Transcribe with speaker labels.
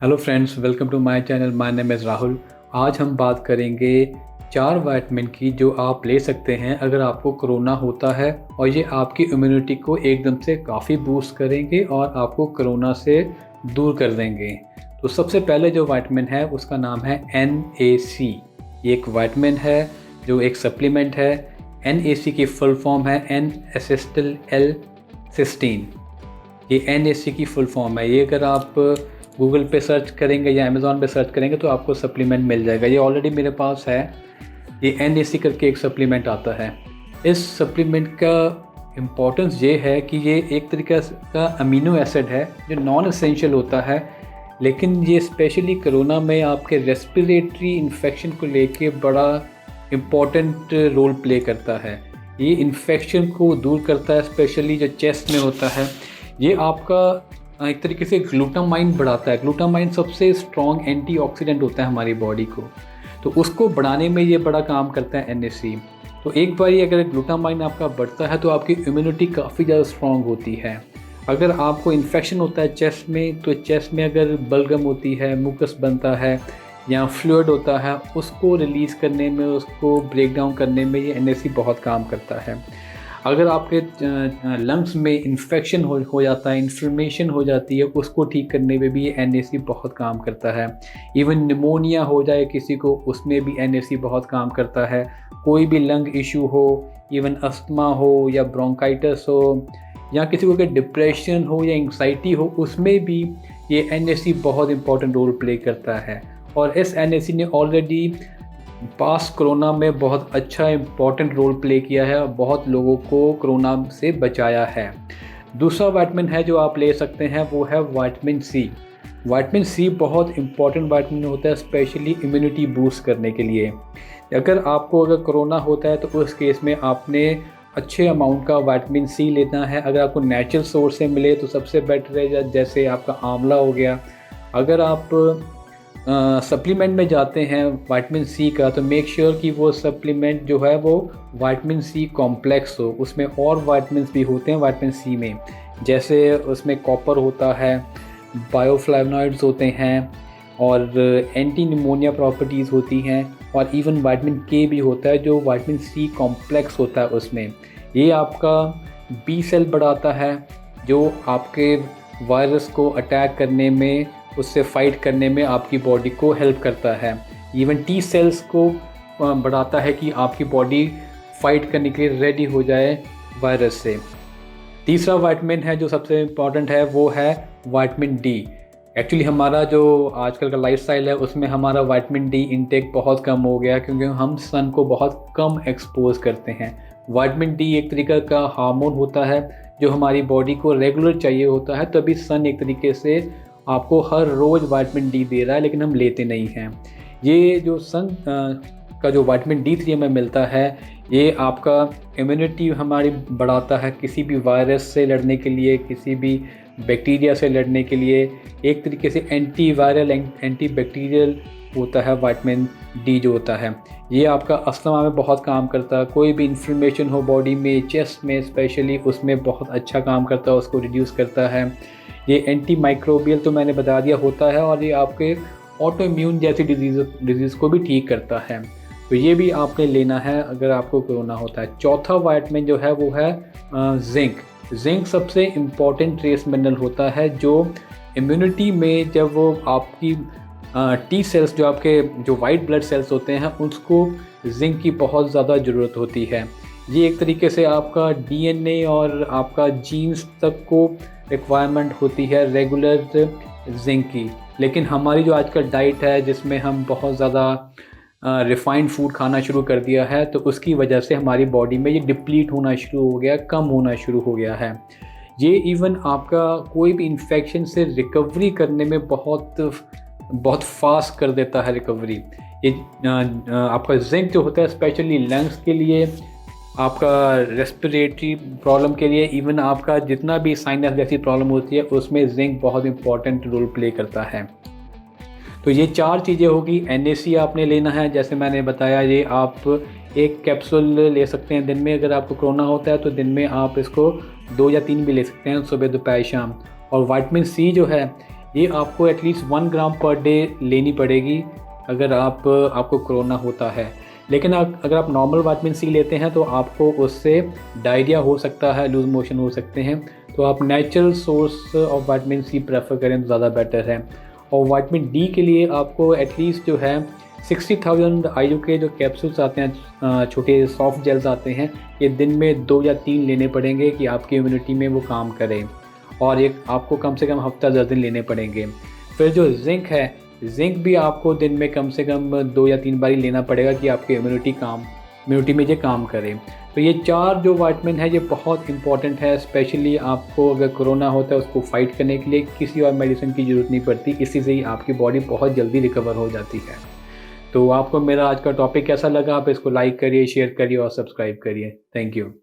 Speaker 1: Hello friends, welcome to my channel. My name is Rahul. आज हम बात करेंगे 4 विटामिन की जो आप ले सकते हैं अगर आपको कोरोना होता है, और ये आपकी इम्यूनिटी को एकदम से काफ़ी बूस्ट करेंगे और आपको कोरोना से दूर कर देंगे। तो सबसे पहले जो विटामिन है उसका नाम है NAC। ये एक विटामिन है जो एक सप्लीमेंट है। NAC की फुल फॉर्म है N-एसिटिल L-सिस्टीन। ये NAC की फुल फॉर्म है। ये अगर आप गूगल पे सर्च करेंगे या अमेज़ॉन पे सर्च करेंगे तो आपको सप्लीमेंट मिल जाएगा। ये ऑलरेडी मेरे पास है। ये NAC करके एक सप्लीमेंट आता है। इस सप्लीमेंट का इम्पोर्टेंस ये है कि ये एक तरीके का अमीनो एसिड है जो नॉन एसेंशियल होता है, लेकिन ये स्पेशली कोरोना में आपके रेस्पिरेटरी इन्फेक्शन को लेके बड़ा इम्पोर्टेंट रोल प्ले करता है। ये इन्फेक्शन को दूर करता है, स्पेशली जो चेस्ट में होता है। ये आपका एक तरीके से ग्लूटामाइन बढ़ाता है। ग्लूटामाइन सबसे स्ट्रॉन्ग एंटीऑक्सीडेंट होता है हमारी बॉडी को, तो उसको बढ़ाने में ये बड़ा काम करता है NAC। तो एक बार ये अगर ग्लूटामाइन आपका बढ़ता है तो आपकी इम्यूनिटी काफ़ी ज़्यादा स्ट्रॉन्ग होती है। अगर आपको इन्फेक्शन होता है चेस्ट में, तो चेस्ट में अगर बलगम होती है, मुकस बनता है या फ्लूइड होता है, उसको रिलीज़ करने में, उसको ब्रेक डाउन करने में ये NAC बहुत काम करता है। अगर आपके लंग्स में इन्फेक्शन हो जाता है, इन्फ्लेमेशन हो जाती है, उसको ठीक करने में भी ये NAC बहुत काम करता है। इवन निमोनिया हो जाए किसी को, उसमें भी NAC बहुत काम करता है। कोई भी लंग इशू हो, इवन अस्थमा हो या ब्रोंकाइटिस हो, या किसी को अगर डिप्रेशन हो या एंग्जाइटी हो, उसमें भी ये NAC बहुत इंपॉर्टेंट रोल प्ले करता है। और इस NAC ने ऑलरेडी पास कोरोना में बहुत अच्छा इम्पॉर्टेंट रोल प्ले किया है और बहुत लोगों को कोरोना से बचाया है। दूसरा विटामिन है जो आप ले सकते हैं, वो है विटामिन C। विटामिन C बहुत इम्पॉर्टेंट विटामिन होता है, स्पेशली इम्यूनिटी बूस्ट करने के लिए। अगर कोरोना होता है तो उस केस में आपने अच्छे अमाउंट का विटामिन C लेना है। अगर आपको नेचुरल सोर्स से मिले तो सबसे बेटर है, जैसे आपका आंवला हो गया। अगर आप सप्लीमेंट में जाते हैं विटामिन C का, तो मेक श्योर कि वो सप्लीमेंट जो है वो विटामिन C कॉम्प्लेक्स हो। उसमें और विटामिन्स भी होते हैं विटामिन C में, जैसे उसमें कॉपर होता है, बायोफ्लेवोनॉइड्स होते हैं, और एंटी निमोनिया प्रॉपर्टीज़ होती हैं, और इवन विटामिन K भी होता है जो विटामिन C कॉम्प्लेक्स होता है उसमें। ये आपका B सेल बढ़ाता है, जो आपके वायरस को अटैक करने में, उससे फाइट करने में आपकी बॉडी को हेल्प करता है। इवन T सेल्स को बढ़ाता है कि आपकी बॉडी फाइट करने के लिए रेडी हो जाए वायरस से। तीसरा विटामिन है जो सबसे इम्पॉर्टेंट है, वो है विटामिन D। एक्चुअली हमारा जो आजकल का लाइफस्टाइल है उसमें हमारा विटामिन D इंटेक बहुत कम हो गया, क्योंकि हम सन को बहुत कम एक्सपोज करते हैं। विटामिन D एक तरीका का हार्मोन होता है जो हमारी बॉडी को रेगुलर चाहिए होता है, तभी सन एक तरीके से आपको हर रोज़ विटामिन D दे रहा है, लेकिन हम लेते नहीं हैं। ये जो सन का जो विटामिन D3 हमें मिलता है, ये आपका इम्यूनिटी हमारी बढ़ाता है किसी भी वायरस से लड़ने के लिए, किसी भी बैक्टीरिया से लड़ने के लिए। एक तरीके से एंटी वायरल, एंटी बैक्टीरियल होता है विटामिन D जो होता है। ये आपका अस्थमा में बहुत काम करता है। कोई भी इन्फ्लेमेशन हो बॉडी में, चेस्ट में स्पेशली, उसमें बहुत अच्छा काम करता है, उसको रिड्यूस करता है। ये एंटी माइक्रोबियल तो मैंने बता दिया होता है, और ये आपके ऑटो इम्यून जैसी डिजीज़ को भी ठीक करता है। तो ये भी आपने लेना है अगर आपको कोरोना होता है। चौथा विटामिन जो है वो है जिंक। जिंक सबसे इम्पॉर्टेंट ट्रेस मिनरल होता है जो इम्यूनिटी में, जब वो आपकी T सेल्स, जो आपके जो वाइट ब्लड सेल्स होते हैं, उसको जिंक की बहुत ज़्यादा ज़रूरत होती है। ये एक तरीके से आपका DNA और आपका जीन्स तक को रिक्वायरमेंट होती है रेगुलर जिंक की। लेकिन हमारी जो आजकल डाइट है, जिसमें हम बहुत ज़्यादा रिफाइंड फूड खाना शुरू कर दिया है, तो उसकी वजह से हमारी बॉडी में ये डिप्लीट होना शुरू हो गया, कम होना शुरू हो गया है। ये इवन आपका कोई भी इन्फेक्शन से रिकवरी करने में बहुत फास्ट कर देता है रिकवरी। ये आपका जिंक जो होता है स्पेशली लंग्स के लिए, आपका रेस्पिरेटरी प्रॉब्लम के लिए, इवन आपका जितना भी साइनस जैसी प्रॉब्लम होती है, उसमें जिंक बहुत इंपॉर्टेंट रोल प्ले करता है। तो ये 4 चीज़ें होगी। NAC आपने लेना है, जैसे मैंने बताया, ये आप एक कैप्सूल ले सकते हैं दिन में। अगर आपको कोरोना होता है तो दिन में आप इसको 2 या 3 भी ले सकते हैं, सुबह दोपहर शाम। और विटामिन C जो है, ये आपको एटलीस्ट 1 ग्राम पर डे लेनी पड़ेगी अगर आपको कोरोना होता है। लेकिन अगर आप नॉर्मल विटामिन सी लेते हैं तो आपको उससे डायरिया हो सकता है, लूज़ मोशन हो सकते हैं। तो आप natural source of vitamin C prefer करें तो ज़्यादा बेटर है। और विटामिन डी के लिए आपको एटलीस्ट जो है 60,000 IU के जो कैप्सूल्स आते हैं, छोटे सॉफ्ट जेल्स आते हैं, ये दिन में 2 या 3 लेने पड़ेंगे कि आपकी इम्यूनिटी में वो काम करें। और एक आपको कम से कम हफ्ता 10 दिन लेने पड़ेंगे। फिर जो जिंक है, जिंक भी आपको दिन में कम से कम 2 या 3 बार लेना पड़ेगा कि आपकी इम्यूनिटी में ये काम करे। तो ये 4 जो विटामिन है ये बहुत इंपॉर्टेंट है, स्पेशली आपको अगर कोरोना होता है उसको फाइट करने के लिए किसी और मेडिसिन की ज़रूरत नहीं पड़ती, इसी से ही आपकी बॉडी बहुत जल्दी रिकवर हो जाती है। तो आपको मेरा आज का टॉपिक कैसा लगा? आप इसको लाइक करिए, शेयर करिए और सब्सक्राइब करिए। Thank you.